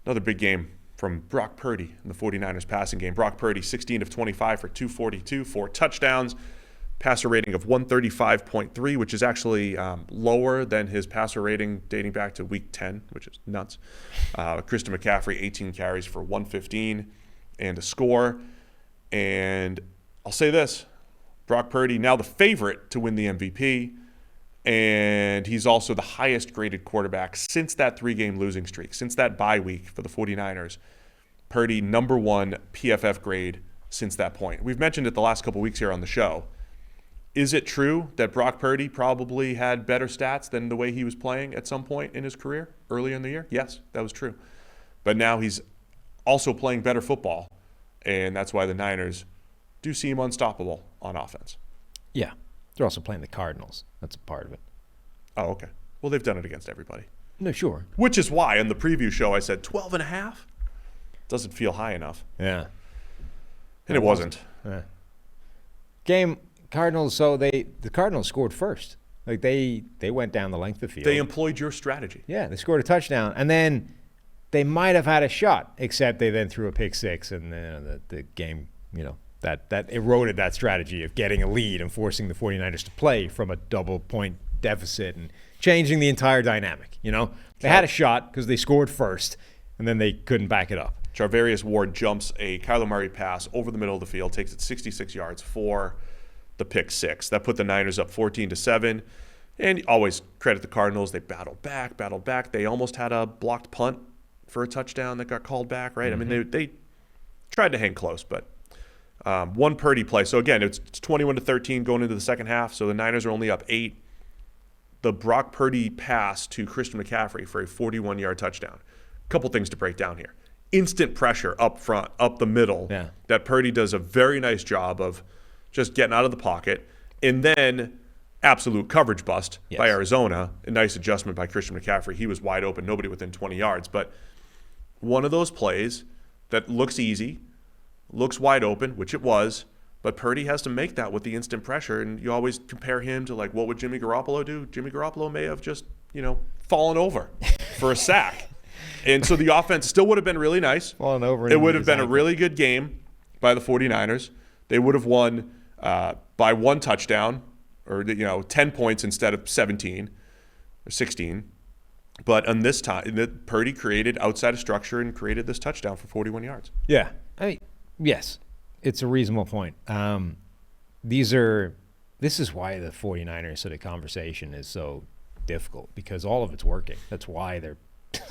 Another big game from Brock Purdy in the 49ers passing game. Brock Purdy, 16 of 25 for 242, 4 touchdowns, passer rating of 135.3, which is actually lower than his passer rating dating back to week 10, which is nuts. Christian McCaffrey, 18 carries for 115 and a score. And I'll say this, Brock Purdy now the favorite to win the MVP, and he's also the highest graded quarterback since that 3-game losing streak, since that bye week for the 49ers. Purdy, number 1 PFF grade since that point. We've mentioned it the last couple weeks here on the show. Is it true that Brock Purdy probably had better stats than the way he was playing at some point in his career earlier in the year? Yes, that was true. But now he's also playing better football, and that's why the Niners do seem unstoppable on offense. Yeah, they're also playing the Cardinals. That's a part of it. Oh, okay. Well, they've done it against everybody. No, sure. Which is why in the preview show I said 12.5 doesn't feel high enough. Yeah. And it wasn't. Yeah. Game Cardinals, so the Cardinals scored first. Like they went down the length of the field. They employed your strategy. Yeah, they scored a touchdown. And then they might have had a shot, except they then threw a pick six, and the game, that eroded that strategy of getting a lead and forcing the 49ers to play from a double-point deficit and changing the entire dynamic. They had a shot because they scored first, and then they couldn't back it up. Charvarius Ward jumps a Kyler Murray pass over the middle of the field, takes it 66 yards for the pick six. That put the Niners up 14-7. And always credit the Cardinals. They battled back. They almost had a blocked punt for a touchdown that got called back, right? Mm-hmm. I mean, they tried to hang close, but one Purdy play. So, again, it's 21-13 going into the second half. So the Niners are only up 8. The Brock Purdy pass to Christian McCaffrey for a 41-yard touchdown. A couple things to break down here. Instant pressure up front, up the middle, that Purdy does a very nice job of just getting out of the pocket. And then absolute coverage bust by Arizona. A nice adjustment by Christian McCaffrey. He was wide open, nobody within 20 yards. But one of those plays that looks easy, looks wide open, which it was, but Purdy has to make that with the instant pressure. And you always compare him to, like, what would Jimmy Garoppolo do? Jimmy Garoppolo may have just, fallen over for a sack. And so the offense still would have been really nice. Fallen over. It would have been a really good game by the 49ers. They would have won by 1 touchdown, or 10 points instead of 17 or 16. But on this time, Purdy created outside of structure and created this touchdown for 41 yards. Yeah. I mean, yes, it's a reasonable point. This is why the 49ers sort of conversation is so difficult, because all of it's working. That's why they're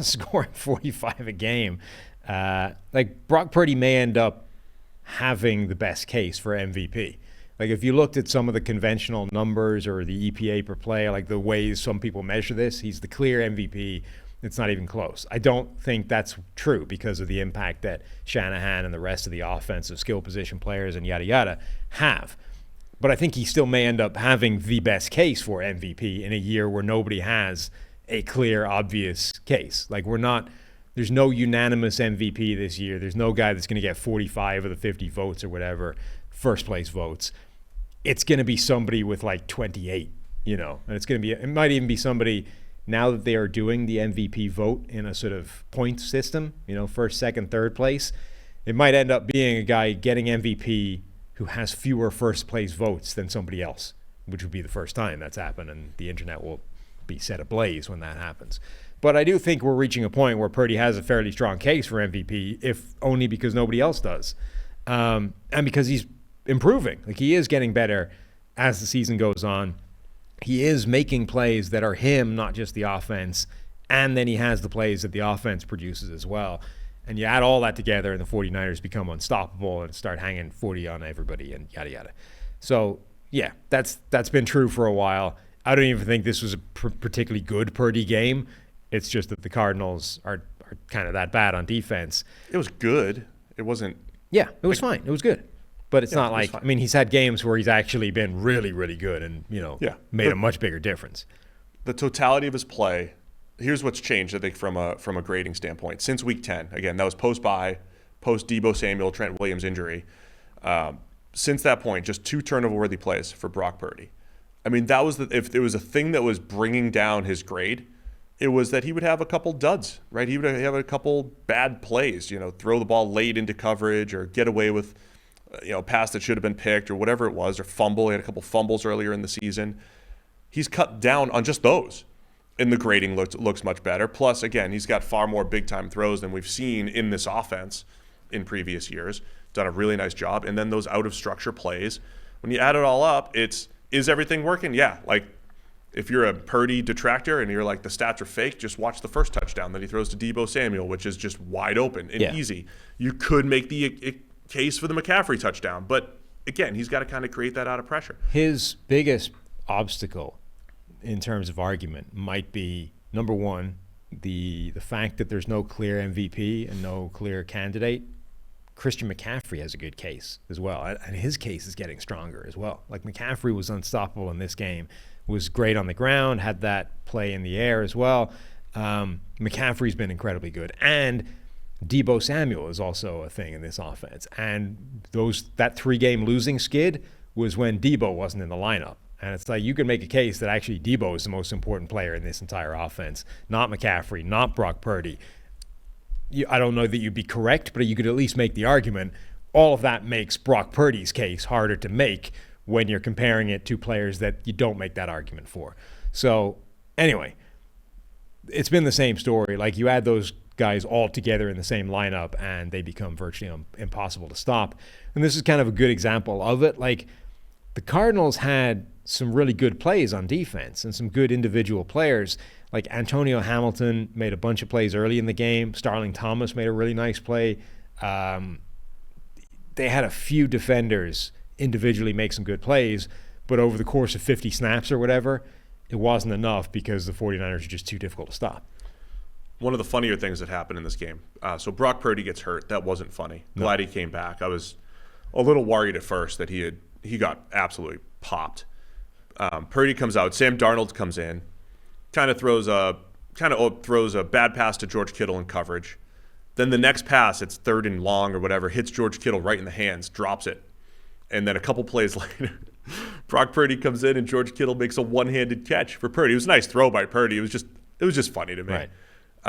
scoring 45 a game. Like, Brock Purdy may end up having the best case for MVP. Like, if you looked at some of the conventional numbers or the EPA per play, like the ways some people measure this, he's the clear MVP. It's not even close. I don't think that's true because of the impact that Shanahan and the rest of the offensive skill position players and yada yada have. But I think he still may end up having the best case for MVP in a year where nobody has a clear, obvious case. Like, there's no unanimous MVP this year. There's no guy that's going to get 45 of the 50 votes or whatever, first place votes. It's going to be somebody with like 28, and it might even be somebody, now that they are doing the MVP vote in a sort of point system, first, second, third place, it might end up being a guy getting MVP who has fewer first place votes than somebody else, which would be the first time that's happened, and the internet will be set ablaze when that happens. But I do think we're reaching a point where Purdy has a fairly strong case for MVP, if only because nobody else does. And because he's improving. Like, he is getting better as the season goes on. He is making plays that are him, not just the offense. And then he has the plays that the offense produces as well. And you add all that together, and the 49ers become unstoppable and start hanging 40 on everybody and yada, yada. So, yeah, that's been true for a while. I don't even think this was a particularly good Purdy game. It's just that the Cardinals are kind of that bad on defense. It was good. It wasn't. Yeah, it was fine. It was good. But it's not like, he's had games where he's actually been really, really good and, made a much bigger difference. The totality of his play, here's what's changed, I think, from a grading standpoint. Since week 10, again, that was post-bye, post-Deebo Samuel, Trent Williams injury. Since that point, just 2 turnover-worthy plays for Brock Purdy. I mean, that was if there was a thing that was bringing down his grade, it was that he would have a couple duds, right? He would have a couple bad plays, throw the ball late into coverage or get away with, a pass that should have been picked or whatever it was, or fumble. He had a couple fumbles earlier in the season. He's cut down on just those, and the grading looks much better. Plus, again, he's got far more big-time throws than we've seen in this offense in previous years. Done a really nice job. And then those out-of-structure plays, when you add it all up, is everything working? Yeah, like, if you're a Purdy detractor and you're like, the stats are fake, just watch the first touchdown that he throws to Deebo Samuel, which is just wide open and easy. You could make the case for the McCaffrey touchdown. But, again, he's got to kind of create that out of pressure. His biggest obstacle in terms of argument might be, number one, the fact that there's no clear MVP and no clear candidate. Christian McCaffrey has a good case as well, and his case is getting stronger as well. Like, McCaffrey was unstoppable in this game, was great on the ground, had that play in the air as well. McCaffrey's been incredibly good, and Deebo Samuel is also a thing in this offense. And that 3-game losing skid was when Deebo wasn't in the lineup. And it's like, you can make a case that actually Deebo is the most important player in this entire offense, not McCaffrey, not Brock Purdy. I don't know that you'd be correct, but you could at least make the argument. All of that makes Brock Purdy's case harder to make when you're comparing it to players that you don't make that argument for. So anyway, it's been the same story. Like, you add those guys all together in the same lineup and they become virtually impossible to stop. And this is kind of a good example of it. Like, the Cardinals had some really good plays on defense and some good individual players. Like, Antonio Hamilton made a bunch of plays early in the game. Starling Thomas made a really nice play. They had a few defenders individually make some good plays, but over the course of 50 snaps or whatever, it wasn't enough because the 49ers are just too difficult to stop. One of the funnier things that happened in this game. So Brock Purdy gets hurt. That wasn't funny. Glad he came back. I was a little worried at first that he got absolutely popped. Purdy comes out. Sam Darnold comes in. Kind of throws a bad pass to George Kittle in coverage. Then the next pass, it's 3rd and long or whatever, hits George Kittle right in the hands, drops it. And then a couple plays later, Brock Purdy comes in and George Kittle makes a one-handed catch for Purdy. It was a nice throw by Purdy. It was just funny to me. Right.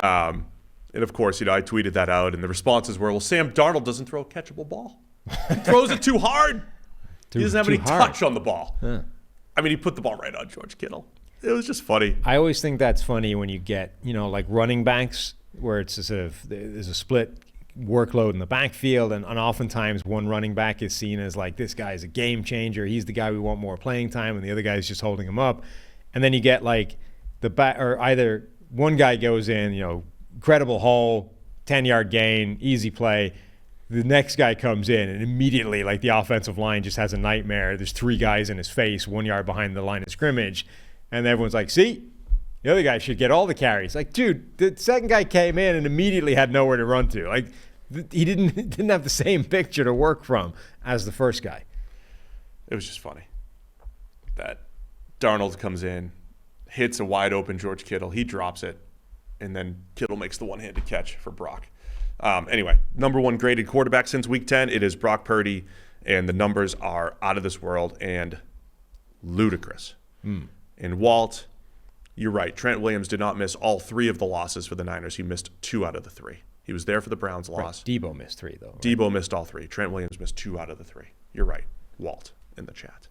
And of course, I tweeted that out, and the responses were, well, Sam Darnold doesn't throw a catchable ball. He throws it too hard. He doesn't have any touch on the ball. Huh. I mean, he put the ball right on George Kittle. It was just funny. I always think that's funny when you get, like running backs where it's there's a split workload in the backfield, and oftentimes one running back is seen as like, this guy's a game changer. He's the guy we want more playing time, and the other guy's just holding him up. And then you get like or either one guy goes in, incredible hole, 10-yard gain, easy play. The next guy comes in and immediately, like, the offensive line just has a nightmare. There's 3 guys in his face, 1 yard behind the line of scrimmage. And everyone's like, see, the other guy should get all the carries. Like, dude, the second guy came in and immediately had nowhere to run to. Like, he didn't have the same picture to work from as the first guy. It was just funny that Darnold comes in, hits a wide open George Kittle. He drops it, and then Kittle makes the one-handed catch for Brock. Anyway, number 1 graded quarterback since Week 10, it is Brock Purdy, and the numbers are out of this world and ludicrous. And Walt, you're right. Trent Williams did not miss all 3 of the losses for the Niners. He missed 2 out of the 3. He was there for the Browns loss. Right. Debo missed 3, though. Right? Debo missed all 3. Trent Williams missed 2 out of the 3. You're right. Walt in the chat.